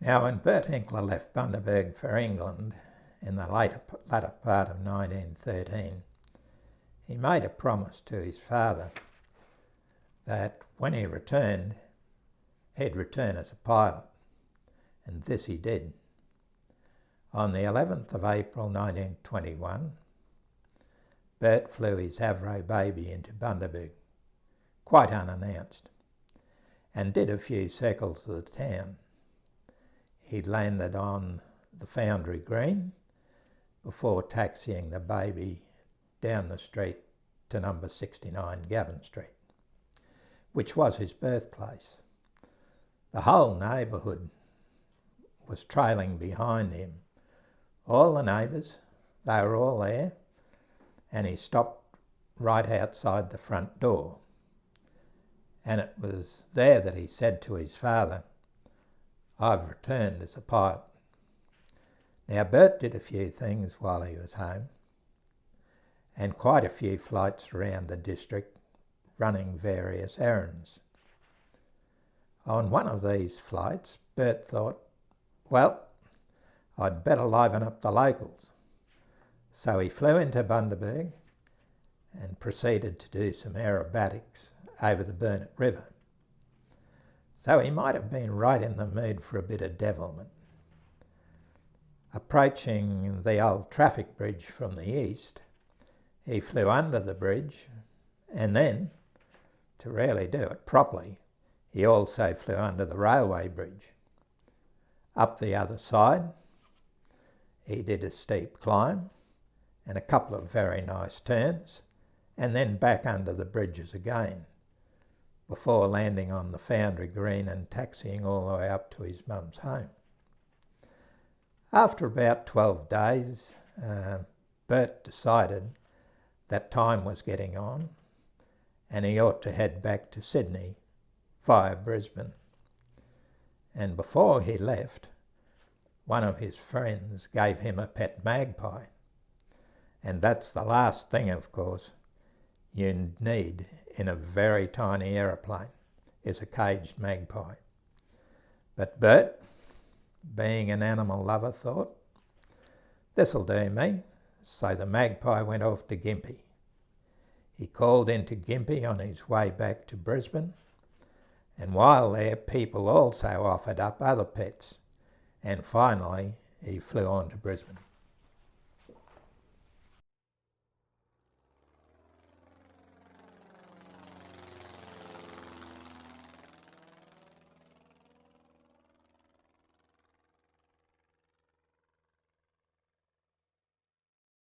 Now, when Bert Hinkler left Bundaberg for England in the latter part of 1913, he made a promise to his father that when he returned, he'd return as a pilot, and this he did. On the 11th of April 1921, Bert flew his Avro baby into Bundaberg, quite unannounced, and did a few circles of the town. He landed on the Foundry Green before taxiing the baby down the street to number 69 Gavin Street, which was his birthplace. The whole neighbourhood was trailing behind him. All the neighbours, they were all there, and he stopped right outside the front door. And it was there that he said to his father, "I've returned as a pilot." Now, Bert did a few things while he was home, and quite a few flights around the district running various errands. On one of these flights, Bert thought, well, I'd better liven up the locals. So he flew into Bundaberg and proceeded to do some aerobatics over the Burnett River. So he might have been right in the mood for a bit of devilment. Approaching the old traffic bridge from the east, he flew under the bridge, and then, to really do it properly, he also flew under the railway bridge. Up the other side, he did a steep climb and a couple of very nice turns, and then back under the bridges again, before landing on the Foundry Green and taxiing all the way up to his mum's home. After about 12 days, Bert decided that time was getting on and he ought to head back to Sydney via Brisbane. And before he left, one of his friends gave him a pet magpie. And that's the last thing, of course, you need in a very tiny aeroplane, is a caged magpie. But Bert, being an animal lover, thought, this'll do me. So the magpie went off to Gympie. He called into Gympie on his way back to Brisbane, and while there, people also offered up other pets, and finally he flew on to Brisbane.